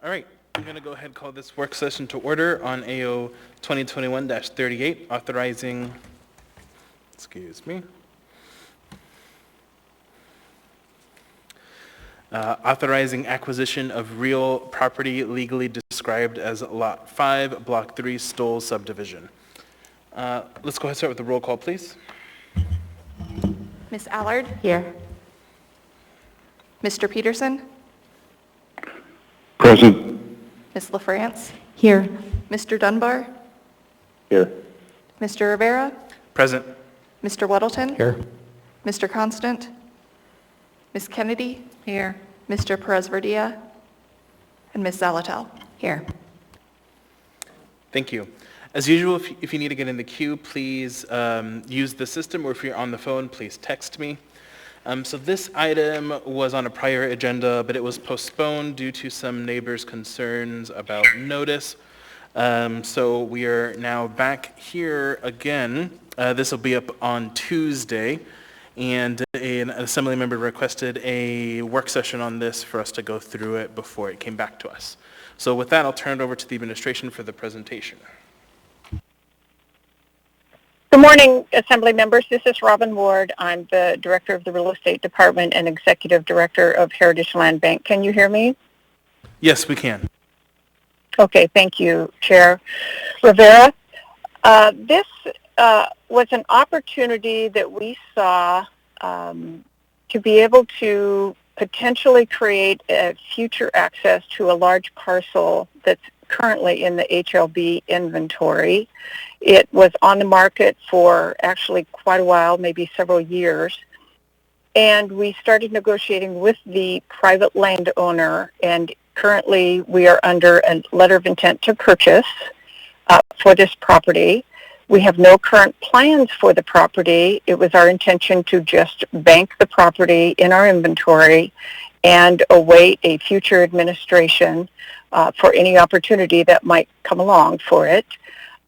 All right, I'm going to go ahead and call this work session to order on AO 2021-38, authorizing, authorizing acquisition of real property legally described as Lot 5, Block 3, Stolle Subdivision. Let's go ahead and start with the roll call, please. Ms. Allard? Here. Mr. Peterson? Present. Ms. LaFrance? Here. Mr. Dunbar? Here. Mr. Rivera? Present. Mr. Weddleton? Here. Mr. Constant? Ms. Kennedy? Here. Mr. Perez-Verdia? And Ms. Zalatel? Here. Thank you. As usual, if you need to get in the queue, please use the system, or if you're on the phone, please text me. So this item was on a prior agenda, but it was postponed due to some neighbors' concerns about notice. So we are now back here again. This will be up on Tuesday, and an assembly member requested a work session on this for us to go through it before it came back to us. So with that, I'll turn it over to the administration for the presentation. Good morning, Assembly members. This is Robin Ward. I'm the Director of the Real Estate Department and Executive Director of Heritage Land Bank. Can you hear me? Yes, we can. Okay, thank you, Chair Rivera. This was an opportunity that we saw to be able to potentially create a future access to a large parcel that's currently in the HLB inventory. It was on the market for actually quite a while, maybe several years. And we started negotiating with the private landowner, and currently we are under a letter of intent to purchase for this property. We have no current plans for the property. It was our intention to just bank the property in our inventory and await a future administration for any opportunity that might come along for it.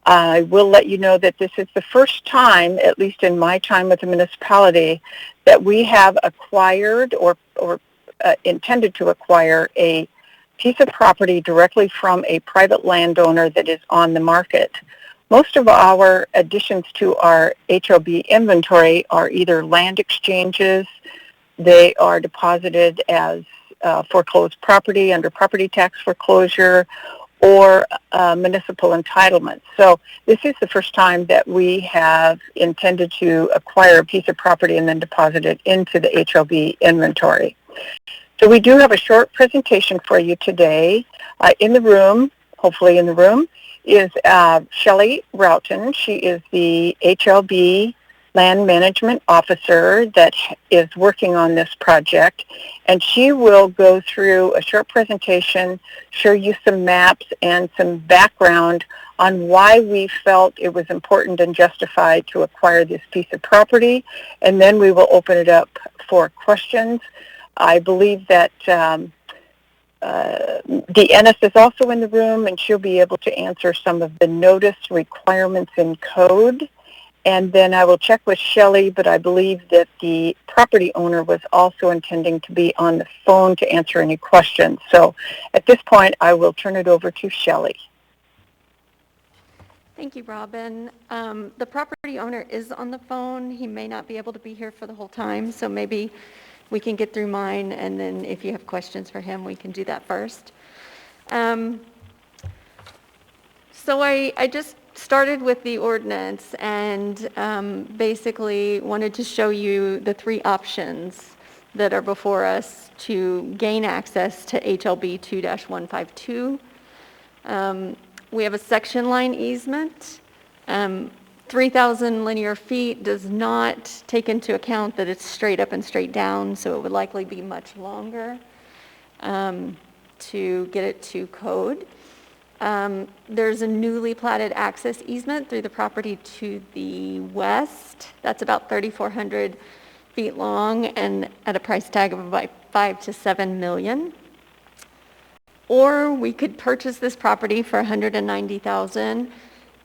I will let you know that this is the first time, at least in my time with the municipality, that we have acquired or intended to acquire a piece of property directly from a private landowner that is on the market. Most of our additions to our HOB inventory are either land exchanges, they are deposited as foreclosed property under property tax foreclosure, or municipal entitlements. So this is the first time that we have intended to acquire a piece of property and then deposit it into the HLB inventory. So we do have a short presentation for you today. In the room, hopefully in the room, is Shelley Roughton. She is the HLB Land Management Officer that is working on this project, and she will go through a short presentation, show you some maps and some background on why we felt it was important and justified to acquire this piece of property, and then we will open it up for questions. I believe that Ennis is also in the room, and she'll be able to answer some of the notice requirements in code. And then I will check with Shelley, but I believe that the property owner was also intending to be on the phone to answer any questions. So at this point, I will turn it over to Shelley. Thank you, Robin. The property owner is on the phone. He may not be able to be here for the whole time, so maybe we can get through mine, and then if you have questions for him, we can do that first. So I just started with the ordinance and basically wanted to show you the three options that are before us to gain access to HLB 2-152. We have a section line easement. 3,000 linear feet does not take into account that it's straight up and straight down, so it would likely be much longer to get it to code. There's a newly platted access easement through the property to the west. That's about 3,400 feet long and at a price tag of about $5 to $7 million. Or we could purchase this property for $190,000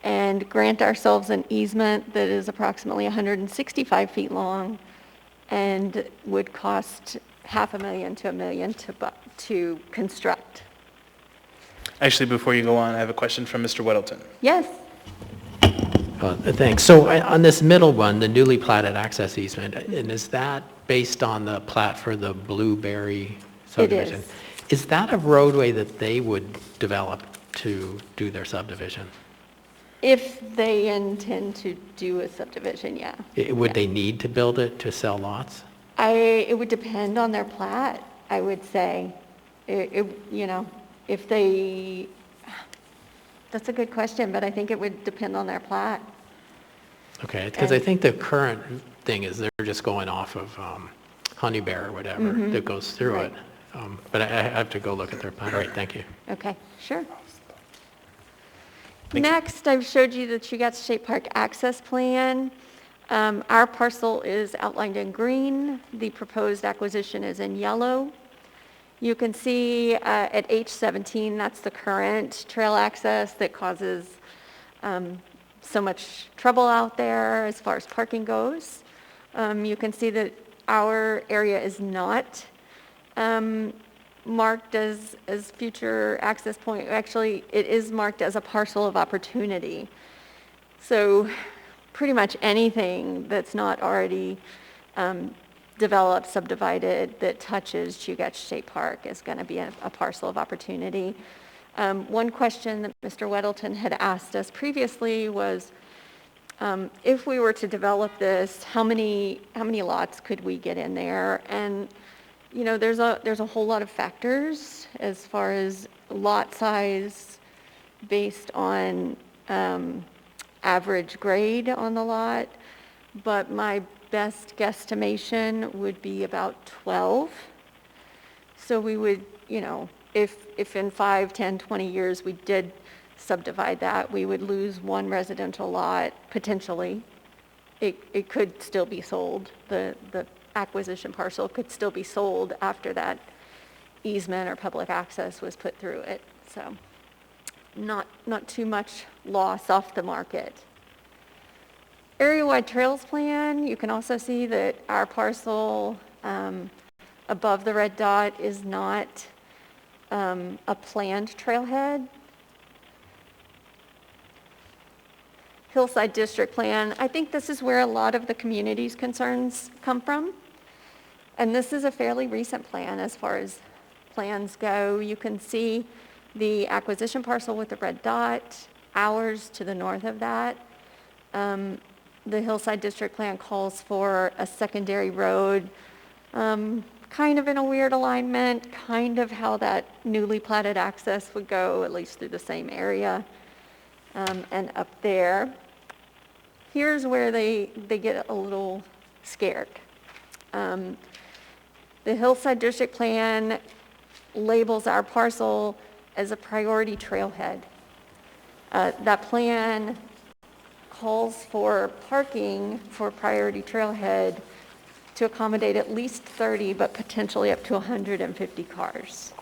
and grant ourselves an easement that is approximately 165 feet long and would cost $500,000 to $1 million to construct. Actually, before you go on, I have a question from Mr. Weddleton. Yes? Thanks. So on this middle one, the newly platted access easement, and is that based on the plat for the Blueberry subdivision? is. Is that a roadway that they would develop to do their subdivision? If they intend to do a subdivision, yeah. Would Yeah. they need to build it to sell lots? It would depend on their plat, I would say. You know, if they, that's a good question, but I think it would depend on their plat. Okay, because I think the current thing is they're just going off of Honey Bear or whatever that goes through Right. it. But I have to go look at their plan. All right, thank you. Okay, sure. Thank you. Next, I've showed you the Chugach State Park access plan. Our parcel is outlined in green. The proposed acquisition is in yellow. You can see at H17, that's the current trail access that causes so much trouble out there as far as parking goes. You can see that our area is not marked as future access point. Actually, it is marked as a parcel of opportunity. So pretty much anything that's not already developed, subdivided, that touches Chugach State Park is going to be a parcel of opportunity. One question that Mr. Weddleton had asked us previously was, if we were to develop this, how many lots could we get in there? And you know, there's a whole lot of factors as far as lot size based on average grade on the lot, but my best guesstimation would be about 12. So we would, you know, if in 5, 10, 20 years we did subdivide that, we would lose one residential lot potentially. It could still be sold. The acquisition parcel could still be sold after that easement or public access was put through it. So not too much loss off the market. Area-wide trails plan, you can also see that our parcel above the red dot is not a planned trailhead. Hillside District Plan, I think this is where a lot of the community's concerns come from. And this is a fairly recent plan as far as plans go. You can see the acquisition parcel with the red dot, ours to the north of that. The Hillside District Plan calls for a secondary road, kind of in a weird alignment, kind of how that newly platted access would go, at least through the same area. And up there, here's where they get a little scared. The Hillside District Plan labels our parcel as a priority trailhead. That plan calls for parking for priority trailhead to accommodate at least 30, but potentially up to 150 cars.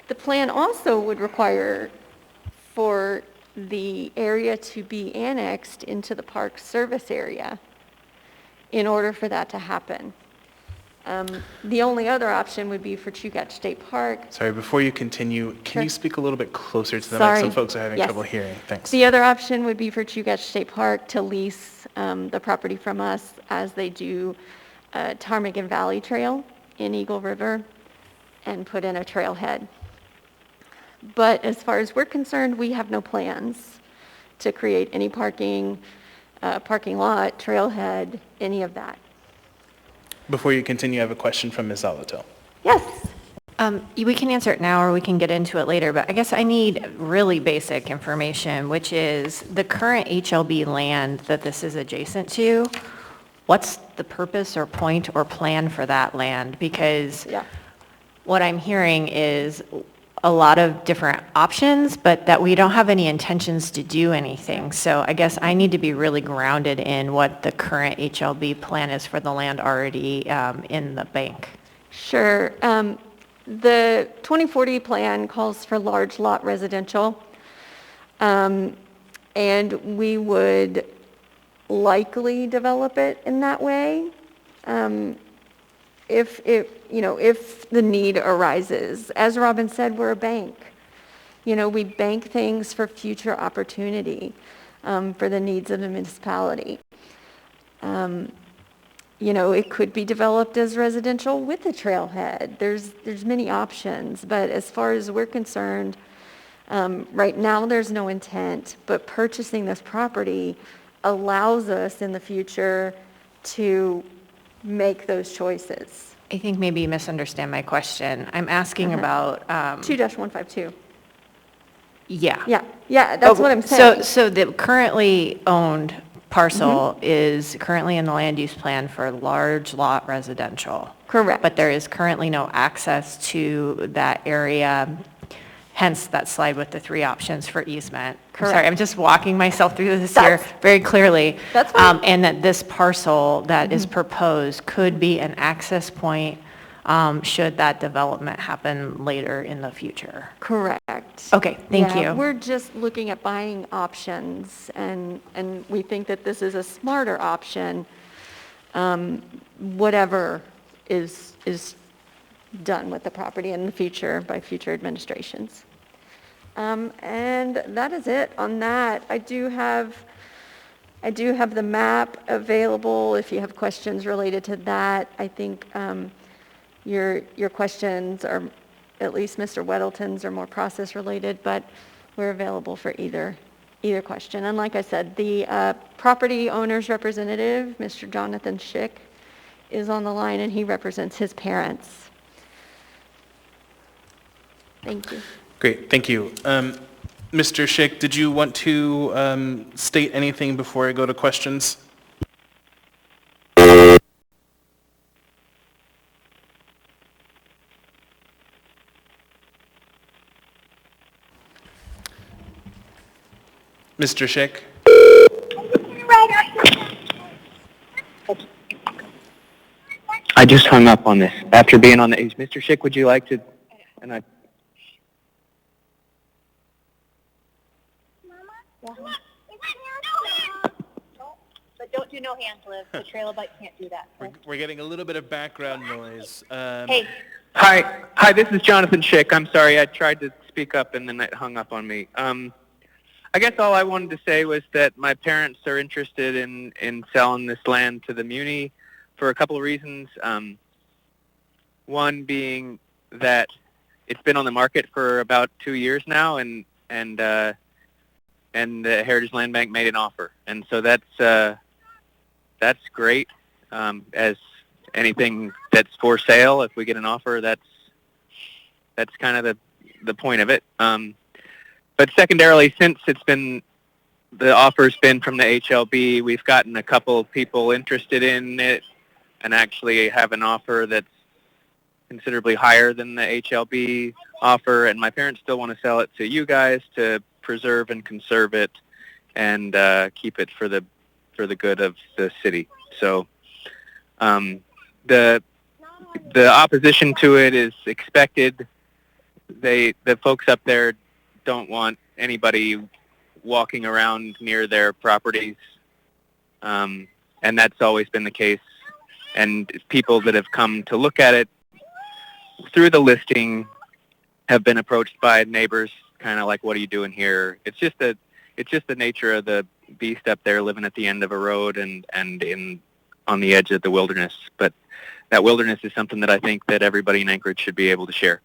The plan also would require for the area to be annexed into the park service area in order for that to happen. The only other option would be for Chugach State Park. Sorry, before you continue, can you speak a little bit closer to the mic? Sorry. Some folks are having Yes. trouble hearing. Thanks. The other option would be for Chugach State Park to lease the property from us as they do Ptarmigan Valley Trail in Eagle River and put in a trailhead. But as far as we're concerned, we have no plans to create any parking lot, trailhead, any of that. Before you continue, I have a question from Ms. Zalato. Yes. We can answer it now or we can get into it later, but I guess I need really basic information, which is the current HLB land that this is adjacent to, what's the purpose or point or plan for that land? Because Yeah. what I'm hearing is a lot of different options, but that we don't have any intentions to do anything. So I guess I need to be really grounded in what the current HLB plan is for the land already in the bank. Sure. The 2040 plan calls for large lot residential, and we would likely develop it in that way if the need arises. As Robin said, we're a bank. we bank things for future opportunity, for the needs of the municipality. It could be developed as residential with a trailhead. There's many options, but as far as we're concerned, right now there's no intent, but purchasing this property allows us in the future to make those choices. I think maybe you misunderstand my question. I'm asking about, 2-152. yeah. Yeah, that's what I'm saying. So the currently owned parcel is currently in the land use plan for large lot residential. Correct. But there is currently no access to that area, hence that slide with the 3 options for easement. I'm sorry, I'm just walking myself through this here very clearly. That's fine. And that this parcel that is proposed could be an access point should that development happen later in the future. Correct. Okay, thank Yeah, you. we're just looking at buying options, and we think that this is a smarter option, whatever is done with the property in the future by future administrations. And that is it on that. I do have the map available if you have questions related to that. I think your questions are, at least Mr. Weddleton's, are more process related, but we're available for either question. And like I said, the property owner's representative, Mr. Jonathan Schick, is on the line, and he represents his parents. Thank you. Great, thank you. Mr. Schick, did you want to state anything before I go to questions? Mr. Schick? I just hung up on this after being on the. Mr. Schick, would you like to? And I. But don't do no hands, Liv. The trailer bike can't do that. We're getting a little bit of background noise. Hey. Hi, this is Jonathan Schick. I'm sorry, I tried to speak up and then it hung up on me. I guess all I wanted to say was that my parents are interested in selling this land to the Muni for a couple of reasons. One being that it's been on the market for about 2 years now, and the Heritage Land Bank made an offer, and so that's great. As anything that's for sale, if we get an offer, that's kind of the point of it. But secondarily, since the offer's been from the HLB, we've gotten a couple of people interested in it and actually have an offer that's considerably higher than the HLB offer, and my parents still want to sell it to you guys to preserve and conserve it and keep it for the good of the city. So the opposition to it is expected. The folks up there don't want anybody walking around near their properties, and that's always been the case. And people that have come to look at it through the listing have been approached by neighbors, kind of like, "What are you doing here?" It's just the nature of the beast up there, living at the end of a road and on the edge of the wilderness. But that wilderness is something that I think that everybody in Anchorage should be able to share.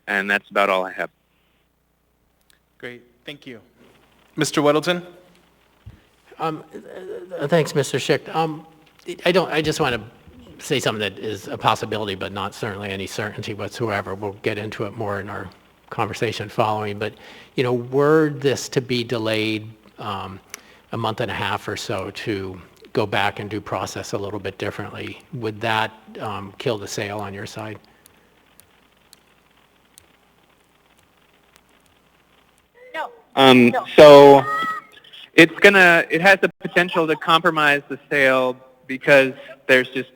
And that's about all I have. Great, thank you. Mr. Weddleton? Thanks, Mr. Schick. I just want to say something that is a possibility, but not certainly any certainty whatsoever. We'll get into it more in our conversation following. But, were this to be delayed a month and a half or so to go back and do process a little bit differently, would that kill the sale on your side? No. So it has the potential to compromise the sale because there's just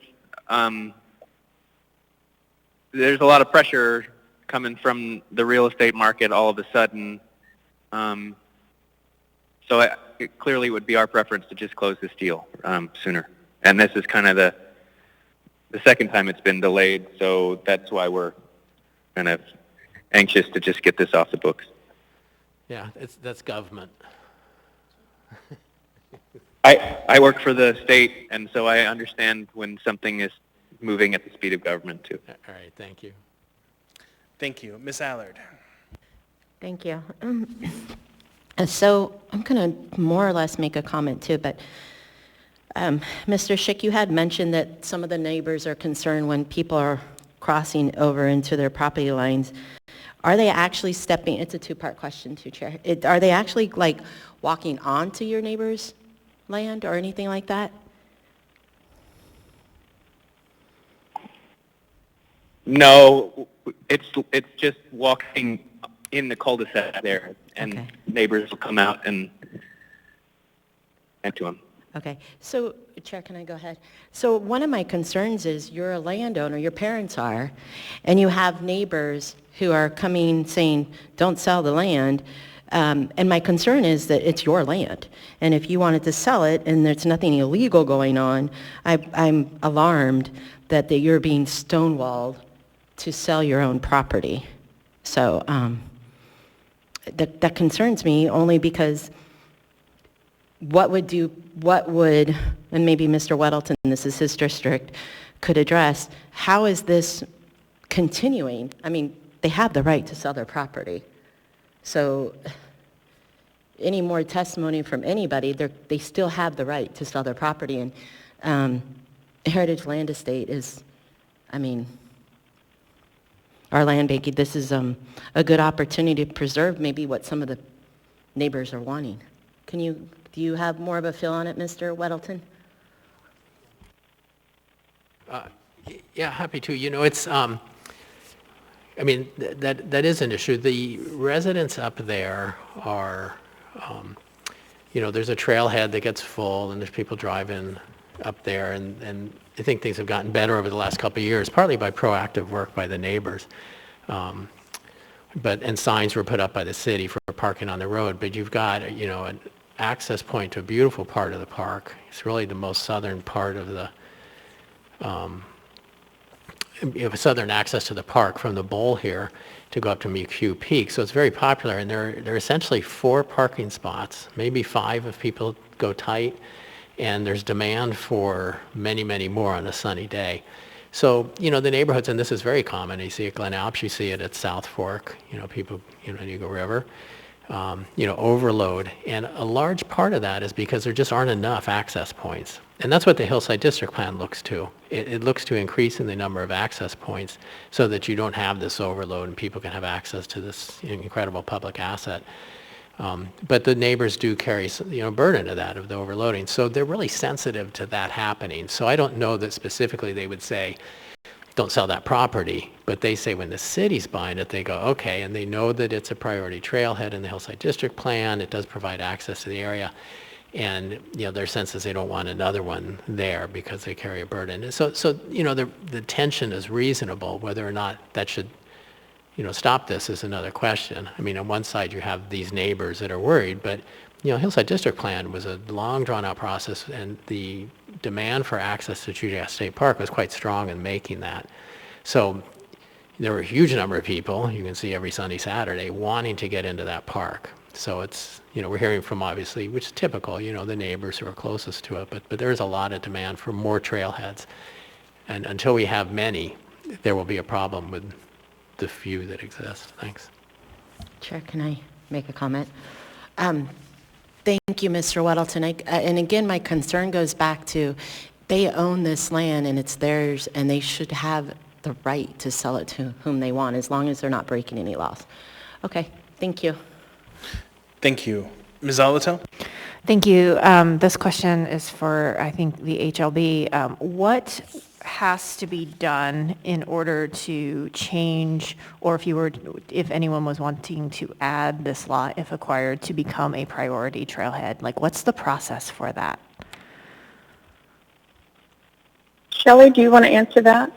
there's a lot of pressure coming from the real estate market all of a sudden. So it clearly would be our preference to just close this deal sooner. And this is kind of the second time it's been delayed, so that's why we're kind of anxious to just get this off the books. Yeah, that's government. I work for the state, and so I understand when something is moving at the speed of government, too. All right, thank you. Thank you. Ms. Allard. Thank you. So I'm going to more or less make a comment too, but Mr. Schick, you had mentioned that some of the neighbors are concerned when people are crossing over into their property lines. Are they actually stepping, it's a two-part question too, Chair. Are they actually like walking onto your neighbor's land or anything like that? No, it's just walking in the cul-de-sac there, and Okay. neighbors will come out and to them. Okay, so, Chair, can I go ahead? So one of my concerns is you're a landowner, your parents are, and you have neighbors who are coming saying, don't sell the land. And my concern is that it's your land. And if you wanted to sell it and there's nothing illegal going on, I'm alarmed that you're being stonewalled to sell your own property. So that concerns me only because what would, and maybe Mr. Weddleton, this is his district, could address, how is this continuing? I mean, they have the right to sell their property. So any more testimony from anybody, they still have the right to sell their property. And Heritage Land Estate is, I mean, our land banking, this is a good opportunity to preserve maybe what some of the neighbors are wanting. Do you have more of a feel on it, Mr. Weddleton? Yeah, happy to. You know, it's, I mean, that is an issue. The residents up there are, you know, there's a trailhead that gets full, and there's people driving up there, and I think things have gotten better over the last couple of years, partly by proactive work by the neighbors. And signs were put up by the city for parking on the road, but you've got, you know, an access point to a beautiful part of the park. It's really the most southern part of the, you have a southern access to the park from the bowl here to go up to McHugh Peak. So it's very popular, and there are essentially 4 parking spots, maybe 5 if people go tight, and there's demand for many, many more on a sunny day. So, you know, the neighborhoods, and this is very common, you see it at Glen Alps, you see it at South Fork, you know, people, you know, Eagle River, you know, overload. And a large part of that is because there just aren't enough access points. And that's what the Hillside District Plan looks to. It looks to increasing the number of access points so that you don't have this overload and people can have access to this incredible public asset. But the neighbors do carry, you know, burden of that, of the overloading. So they're really sensitive to that happening. So I don't know that specifically they would say, don't sell that property. But they say when the city's buying it, they go, okay, and they know that it's a priority trailhead in the Hillside District Plan. It does provide access to the area. And, you know, their sense is they don't want another one there because they carry a burden. So you know, the tension is reasonable. Whether or not that should, you know, stop this is another question. I mean, on one side you have these neighbors that are worried, but, you know, Hillside District Plan was a long drawn-out process, and the demand for access to Chudias State Park was quite strong in making that. So there were a huge number of people, you can see every Sunday, Saturday, wanting to get into that park. So it's, you know, we're hearing from, obviously, which is typical, you know, the neighbors who are closest to it, but there is a lot of demand for more trailheads. And until we have many, there will be a problem with the few that exist. Thanks. Chair, can I make a comment? Thank you, Mr. Weddleton. And again, my concern goes back to they own this land and it's theirs, and they should have the right to sell it to whom they want as long as they're not breaking any laws. Okay, thank you. Thank you. Ms. Zolotel? Thank you. This question is for, I think, the HLB. What has to be done in order to change, or if anyone was wanting to add this lot, if acquired, to become a priority trailhead? Like, what's the process for that? Shelley, do you want to answer that?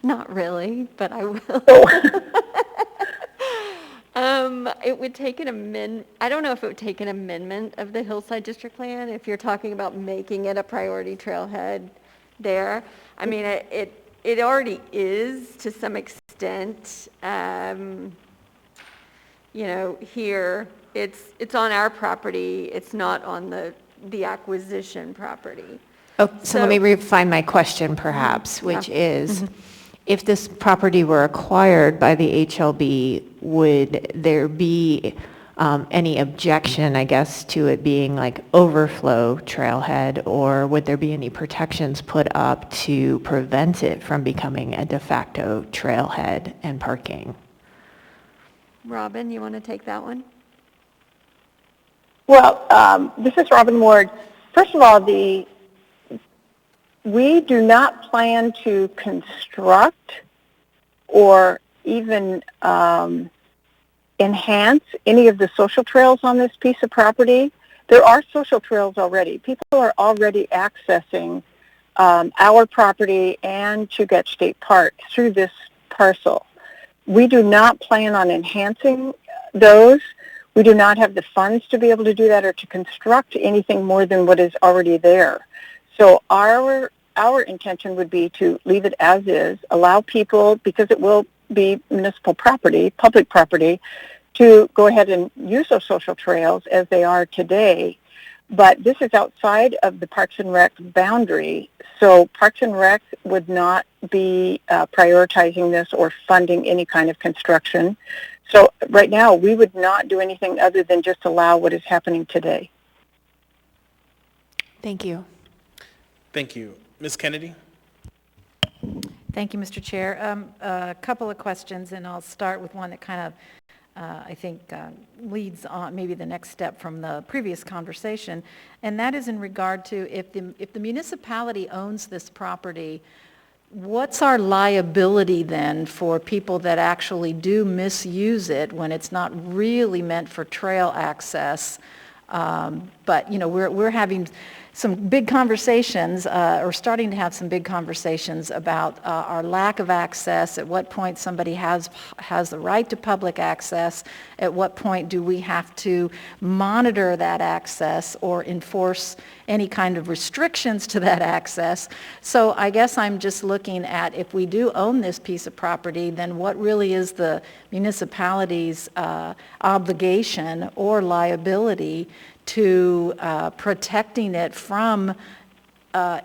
Not really, but I will. Oh. It would take I don't know if it would take an amendment of the Hillside District Plan if you're talking about making it a priority trailhead there. I mean, it already is to some extent. here, it's on our property, it's not on the acquisition property. Oh, so let me refine my question perhaps, which is, if this property were acquired by the HLB, would there be any objection, I guess, to it being like overflow trailhead, or would there be any protections put up to prevent it from becoming a de facto trailhead and parking? Robin, you want to take that one? Well, this is Robin Ward. First of all, we do not plan to construct or even enhance any of the social trails on this piece of property. There are social trails already. People are already accessing our property and Chugach State Park through this parcel. We do not plan on enhancing those. We do not have the funds to be able to do that or to construct anything more than what is already there. So our intention would be to leave it as is, allow people, because it will be municipal property, public property, to go ahead and use those social trails as they are today. But this is outside of the Parks and Rec boundary, so Parks and Rec would not be prioritizing this or funding any kind of construction. So right now, we would not do anything other than just allow what is happening today. Thank you. Thank you. Ms. Kennedy? Thank you, Mr. Chair. A couple of questions, and I'll start with one that kind of, I think, leads on maybe the next step from the previous conversation, and that is in regard to if the municipality owns this property, what's our liability then for people that actually do misuse it when it's not really meant for trail access? But we're having some big conversations, or starting to have some big conversations about our lack of access, at what point somebody has the right to public access, at what point do we have to monitor that access or enforce any kind of restrictions to that access. So I guess I'm just looking at, if we do own this piece of property, then what really is the municipality's obligation or liability to protecting it from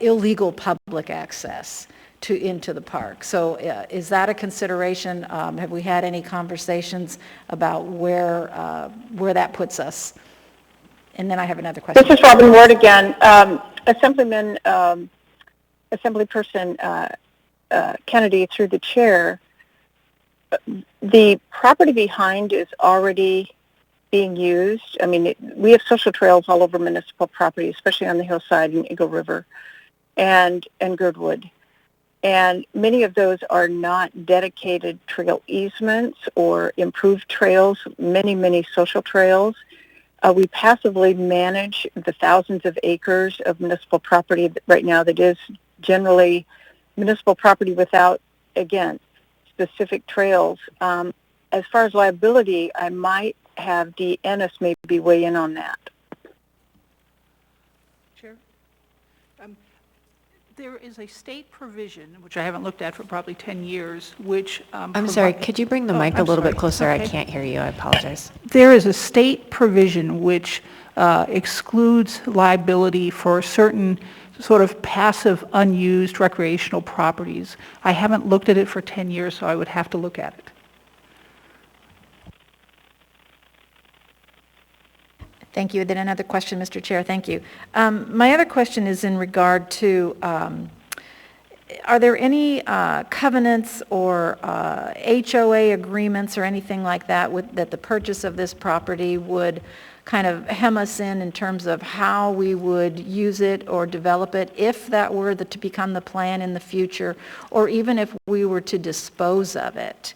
illegal public access into the park. So is that a consideration? Have we had any conversations about where that puts us? And then I have another question. This is Robin Ward again. Assemblyperson Kennedy, through the chair, the property behind is already being used. I mean, we have social trails all over municipal property, especially on the hillside in Eagle River and Girdwood. And many of those are not dedicated trail easements or improved trails, many social trails. We passively manage the thousands of acres of municipal property right now that is generally municipal property without, again, specific trails. As far as liability, I might have Dee Ennis maybe weigh in on that. Chair, there is a state provision, which I haven't looked at for probably 10 years, which... I'm sorry, could you bring the mic a little bit closer? Okay. I can't hear you, I apologize. There is a state provision which excludes liability for certain sort of passive, unused recreational properties. I haven't looked at it for 10 years, so I would have to look at it. Thank you. Then another question, Mr. Chair. Thank you. My other question is in regard to, are there any covenants or HOA agreements or anything like that that the purchase of this property would kind of hem us in terms of how we would use it or develop it if that were to become the plan in the future, or even if we were to dispose of it?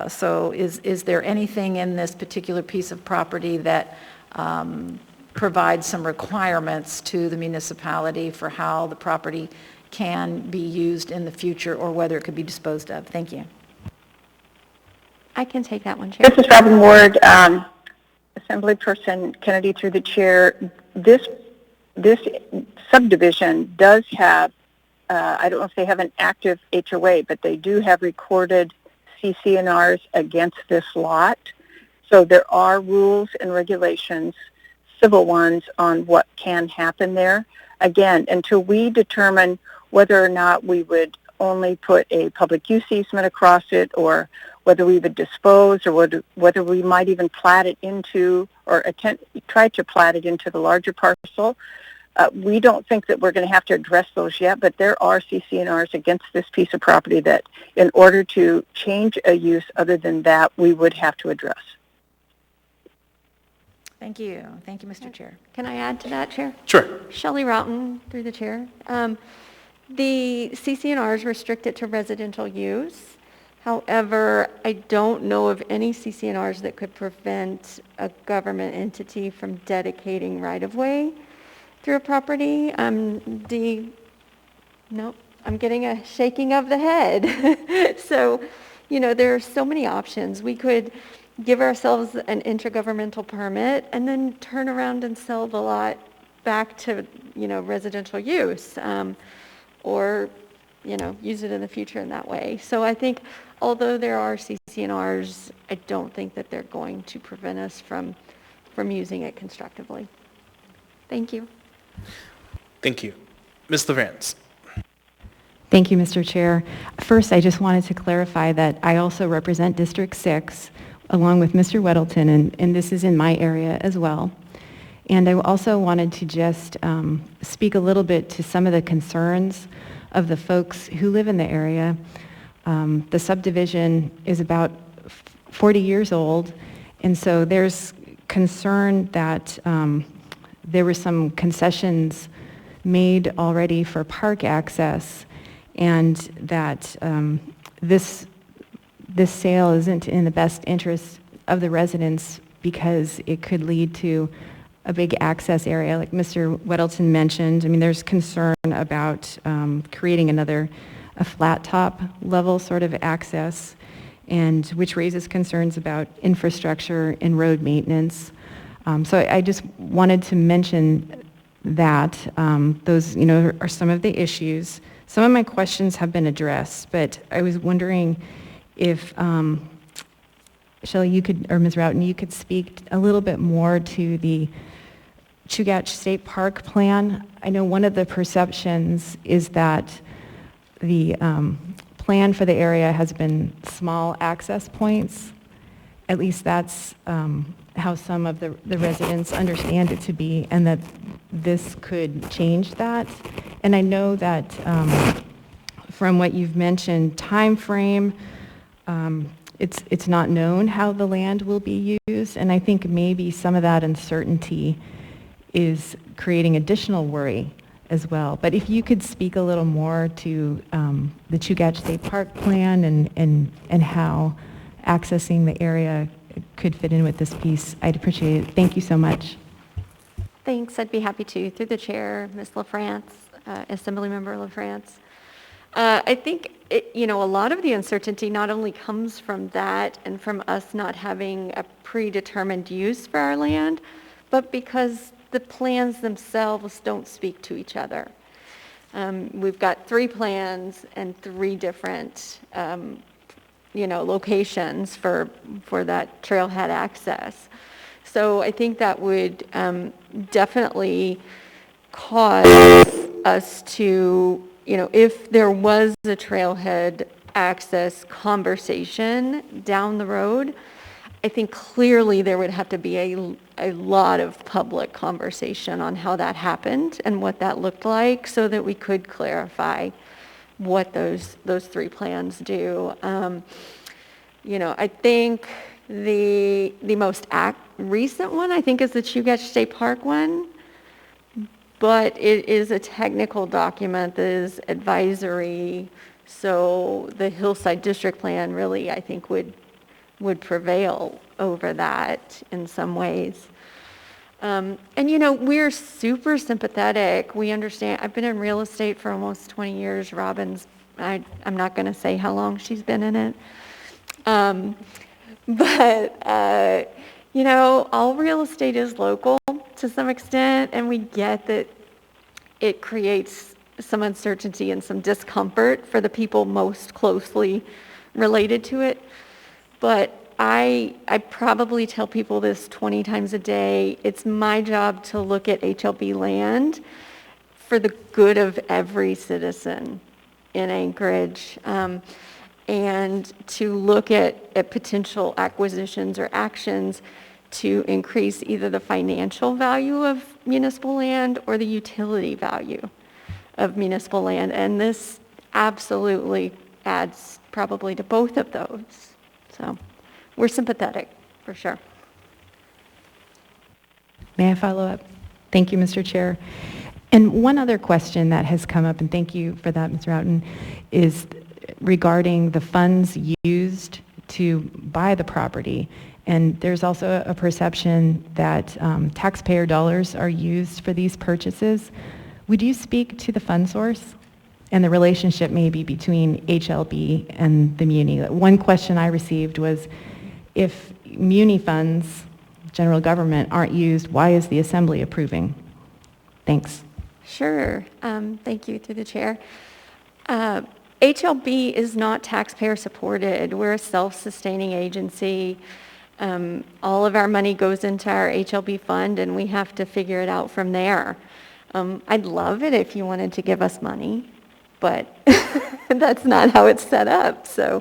So is there anything in this particular piece of property that provide some requirements to the municipality for how the property can be used in the future or whether it could be disposed of? Thank you. I can take that one, Chair. This is Robin Ward, Assemblyperson Kennedy, through the chair. This subdivision does have, I don't know if they have an active HOA, but they do have recorded CC&Rs against this lot. So there are rules and regulations, civil ones, on what can happen there. Again, until we determine whether or not we would only put a public use easement across it, or whether we would dispose, or whether we might even plat it into, or try to plat it into the larger parcel. We don't think that we're going to have to address those yet, but there are CC&Rs against this piece of property that in order to change a use other than that, we would have to address. Thank you. Thank you, Mr. Chair. Can I add to that, Chair? Sure. Shelley Roughton, through the chair. The CC&Rs restrict it to residential use. However, I don't know of any CC&Rs that could prevent a government entity from dedicating right-of-way through a property. Nope, I'm getting a shaking of the head. So, there are so many options. We could give ourselves an intergovernmental permit and then turn around and sell the lot back to, residential use, or, use it in the future in that way. So I think although there are CC&Rs, I don't think that they're going to prevent us from using it constructively. Thank you. Thank you. Ms. LaVrance. Thank you, Mr. Chair. First, I just wanted to clarify that I also represent District 6, along with Mr. Weddleton, and this is in my area as well. And I also wanted to just speak a little bit to some of the concerns of the folks who live in the area. The subdivision is about 40 years old, and so there's concern that there were some concessions made already for park access, and that this sale isn't in the best interest of the residents because it could lead to a big access area, like Mr. Weddleton mentioned. I mean, there's concern about creating a flat top level sort of access, and which raises concerns about infrastructure and road maintenance. So I just wanted to mention that those, are some of the issues. Some of my questions have been addressed, but I was wondering if Shelley, you could, or Ms. Roughton, you could speak a little bit more to the Chugach State Park plan. I know one of the perceptions is that the plan for the area has been small access points. At least that's how some of the residents understand it to be, and that this could change that. And I know that from what you've mentioned, time frame, it's not known how the land will be used, and I think maybe some of that uncertainty is creating additional worry as well. But if you could speak a little more to the Chugach State Park plan and how accessing the area could fit in with this piece, I'd appreciate it. Thank you so much. Thanks, I'd be happy to. Through the chair, Ms. LaFrance, Assemblymember LaFrance. I think, a lot of the uncertainty not only comes from that and from us not having a predetermined use for our land, but because the plans themselves don't speak to each other. We've got 3 plans and 3 different, locations for that trailhead access. So I think that would definitely cause us to, if there was a trailhead access conversation down the road, I think clearly there would have to be a lot of public conversation on how that happened and what that looked like, so that we could clarify what those 3 plans do. I think the most recent one, I think, is the Chugach State Park one, but it is a technical document that is advisory, so the Hillside District Plan really, I think, would prevail over that in some ways. And we're super sympathetic. We understand. I've been in real estate for almost 20 years. Robin's, I'm not going to say how long she's been in it. But all real estate is local to some extent, and we get that it creates some uncertainty and some discomfort for the people most closely related to it. But I probably tell people this 20 times a day. It's my job to look at HLB land for the good of every citizen in Anchorage, and to look at potential acquisitions or actions to increase either the financial value of municipal land or the utility value of municipal land. And this absolutely adds probably to both of those. So we're sympathetic, for sure. May I follow up? Thank you, Mr. Chair. And one other question that has come up, and thank you for that, Mr. Houghton, is regarding the funds used to buy the property. And there's also a perception that taxpayer dollars are used for these purchases. Would you speak to the fund source and the relationship maybe between HLB and the muni? One question I received was, if muni funds, general government, aren't used, why is the Assembly approving? Thanks. Sure. Thank you, through the chair. HLB is not taxpayer supported. We're a self-sustaining agency. All of our money goes into our HLB fund, and we have to figure it out from there. I'd love it if you wanted to give us money, but that's not how it's set up. So,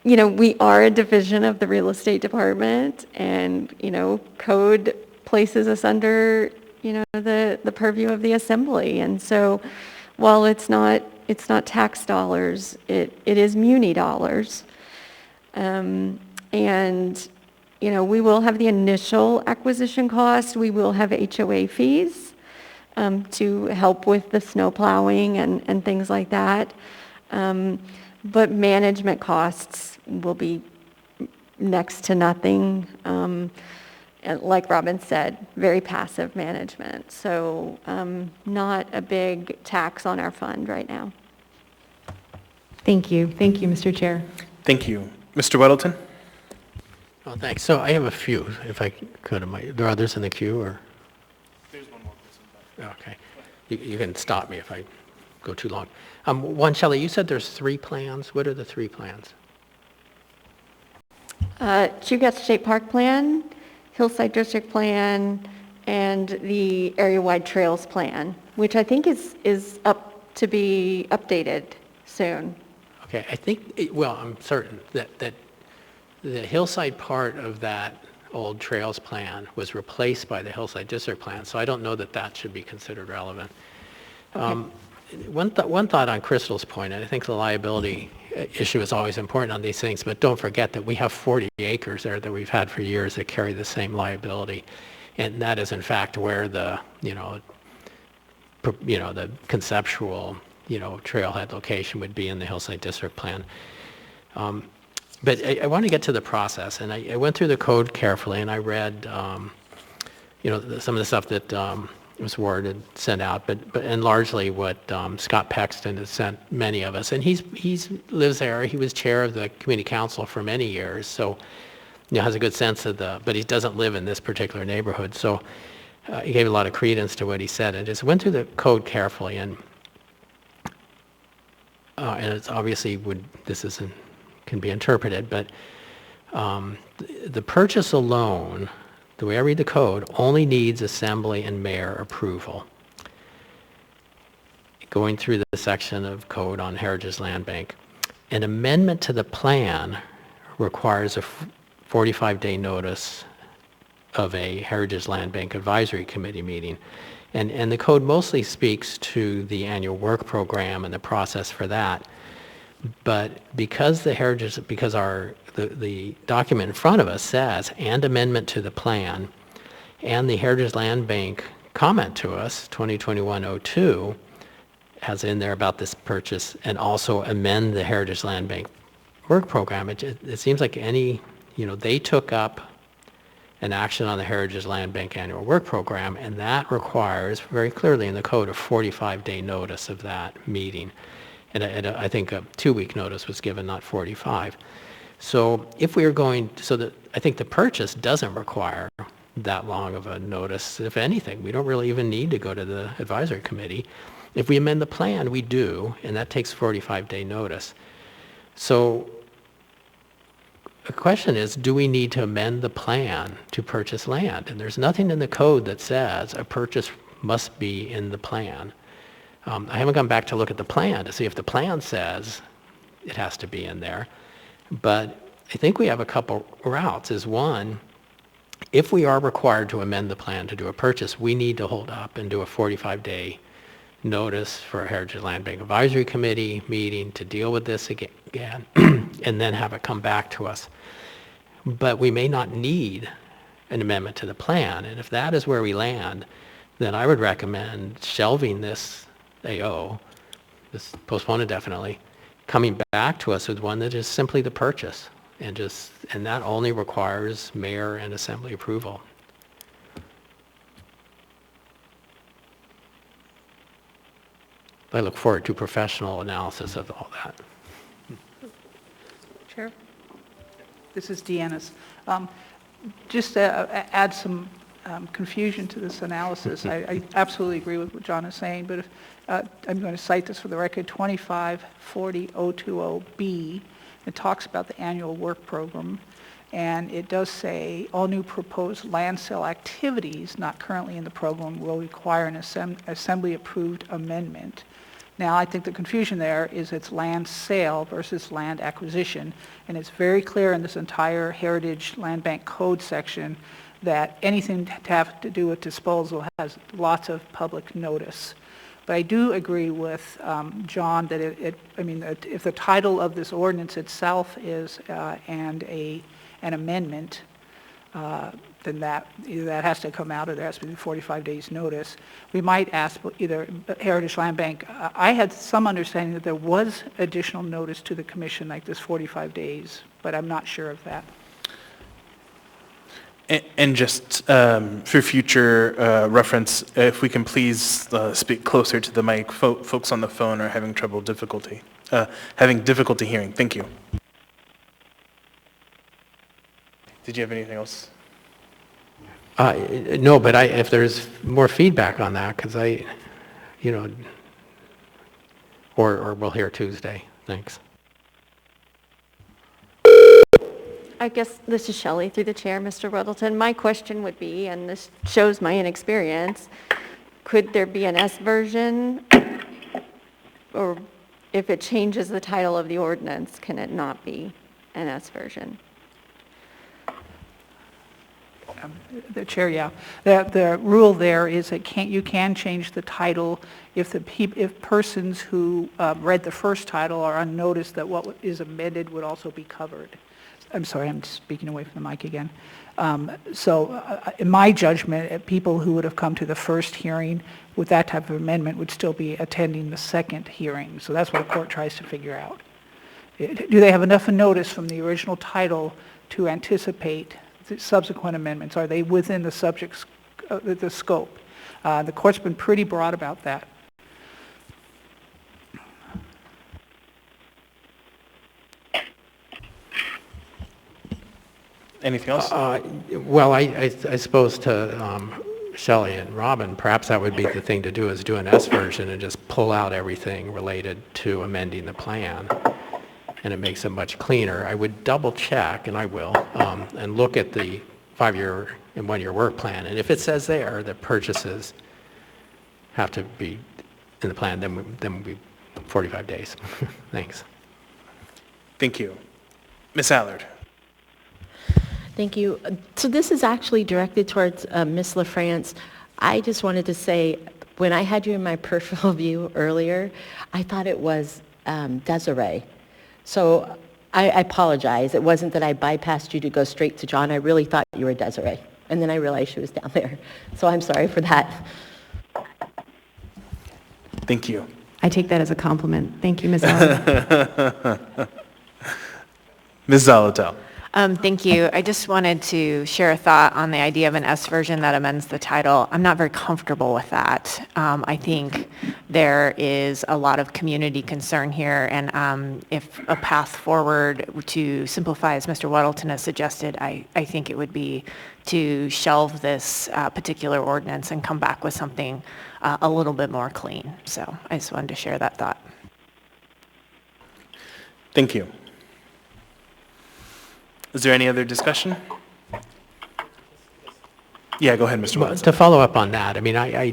we are a division of the real estate department, and, code places us under, the purview of the Assembly. And so while it's not tax dollars, it is muni dollars. And, we will have the initial acquisition cost. We will have HOA fees to help with the snow plowing and things like that. But management costs will be next to nothing. And like Robin said, very passive management. So not a big tax on our fund right now. Thank you. Thank you, Mr. Chair. Thank you. Mr. Weddleton? Well, thanks. So I have a few, if I could. There are others in the queue, or? There's one more person. Okay. You can stop me if I go too long. One, Shelley, you said there's 3 plans. What are the 3 plans? Chugach State Park Plan, Hillside District Plan, and the area-wide trails plan, which I think is up to be updated soon. Okay, I think, I'm certain that the hillside part of that old trails plan was replaced by the hillside district plan, so I don't know that should be considered relevant. Okay. One thought on Crystal's point, and I think the liability issue is always important on these things, but don't forget that we have 40 acres there that we've had for years that carry the same liability, and that is in fact where the the conceptual trailhead location would be in the hillside district plan. But I want to get to the process, and I went through the code carefully, and I read some of the stuff that was worded, sent out, but largely what Scott Pexton has sent many of us, and he lives there. He was chair of the community council for many years, so has a good sense of but he doesn't live in this particular neighborhood, so he gave a lot of credence to what he said. I just went through the code carefully, and it's obviously can be interpreted, but the purchase alone, the way I read the code, only needs Assembly and Mayor approval. Going through the section of code on Heritage Land Bank, an amendment to the plan requires a 45-day notice of a Heritage Land Bank Advisory Committee meeting. And the code mostly speaks to the annual work program and the process for that. But because the document in front of us says, and amendment to the plan, and the Heritage Land Bank comment to us, 2021-02, has in there about this purchase, and also amend the Heritage Land Bank work program, it seems like they took up an action on the Heritage Land Bank annual work program, and that requires very clearly in the code a 45-day notice of that meeting. And I think a 2-week notice was given, not 45. So if we are I think the purchase doesn't require that long of a notice. If anything, we don't really even need to go to the advisory committee. If we amend the plan, we do, and that takes 45-day notice. So the question is, do we need to amend the plan to purchase land? And there's nothing in the code that says a purchase must be in the plan. I haven't gone back to look at the plan to see if the plan says it has to be in there. But I think we have a couple routes. Is one, if we are required to amend the plan to do a purchase, we need to hold up and do a 45-day notice for a Heritage Land Bank Advisory Committee meeting to deal with this again, and then have it come back to us. But we may not need an amendment to the plan, and if that is where we land, then I would recommend shelving this AO, this postpone indefinitely, coming back to us with one that is simply the purchase, and that only requires mayor and assembly approval. I look forward to professional analysis of all that. Chair? This is Deanna's. Just to add some confusion to this analysis, I absolutely agree with what John is saying, but if, I'm going to cite this for the record, 2540020B. It talks about the annual work program, and it does say all new proposed land sale activities not currently in the program will require an assembly-approved amendment. Now, I think the confusion there is it's land sale versus land acquisition, and it's very clear in this entire Heritage Land Bank Code section that anything to have to do with disposal has lots of public notice. But I do agree with John that if the title of this ordinance itself is an amendment, then that has to come out, or there has to be 45 days notice. We might ask either Heritage Land Bank. I had some understanding that there was additional notice to the commission, like this 45 days, but I'm not sure of that. And just for future reference, if we can please speak closer to the mic. Folks on the phone are having difficulty hearing. Thank you. Did you have anything else? No, but if there's more feedback on that, because or we'll hear Tuesday. Thanks. I guess this is Shelley through the chair, Mr. Weddleton. My question would be, and this shows my inexperience, could there be an S version? Or if it changes the title of the ordinance, can it not be an S version? The chair, yeah. The rule there is that you can change the title if persons who read the first title are unnoticed that what is amended would also be covered. I'm sorry, I'm speaking away from the mic again. In my judgment, people who would have come to the first hearing with that type of amendment would still be attending the second hearing. So that's what the court tries to figure out. Do they have enough notice from the original title to anticipate the subsequent amendments? Are they within the subject's the scope? The court's been pretty broad about that. Anything else? Well, I suppose to Shelley and Robin, perhaps that would be the thing to do, is do an S version and just pull out everything related to amending the plan, and it makes it much cleaner. I would double check, and I will, and look at the 5-year and 1-year work plan, and if it says there that purchases have to be in the plan, then we'll be 45 days. Thanks. Thank you. Ms. Allard. Thank you. So this is actually directed towards Ms. LaFrance. I just wanted to say, when I had you in my peripheral view earlier, I thought it was Desiree. So I apologize. It wasn't that I bypassed you to go straight to John. I really thought you were Desiree. And then I realized she was down there. So I'm sorry for that. Thank you. I take that as a compliment. Thank you, Ms. Allen. Ms. Zalatel. Thank you. I just wanted to share a thought on the idea of an S version that amends the title. I'm not very comfortable with that. I think there is a lot of community concern here, and if a path forward to simplify, as Mr. Weddleton has suggested, I think it would be to shelve this particular ordinance and come back with something a little bit more clean. So I just wanted to share that thought. Thank you. Is there any other discussion? Yeah, go ahead, Mr. Well, Watson. to follow up on that, I mean, I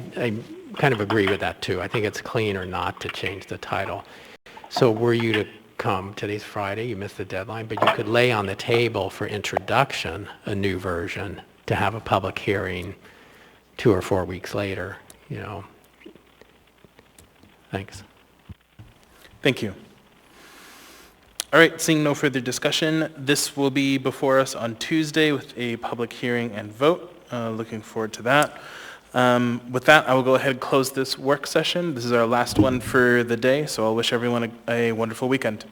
kind of agree with that too. I think it's cleaner not to change the title. So were you to come, today's Friday, you missed the deadline, but you could lay on the table for introduction a new version to have a public hearing 2 or 4 weeks later, you know. Thanks. Thank you. All right, seeing no further discussion, this will be before us on Tuesday with a public hearing and vote. Looking forward to that. With that, I will go ahead and close this work session. This is our last one for the day, so I'll wish everyone a wonderful weekend.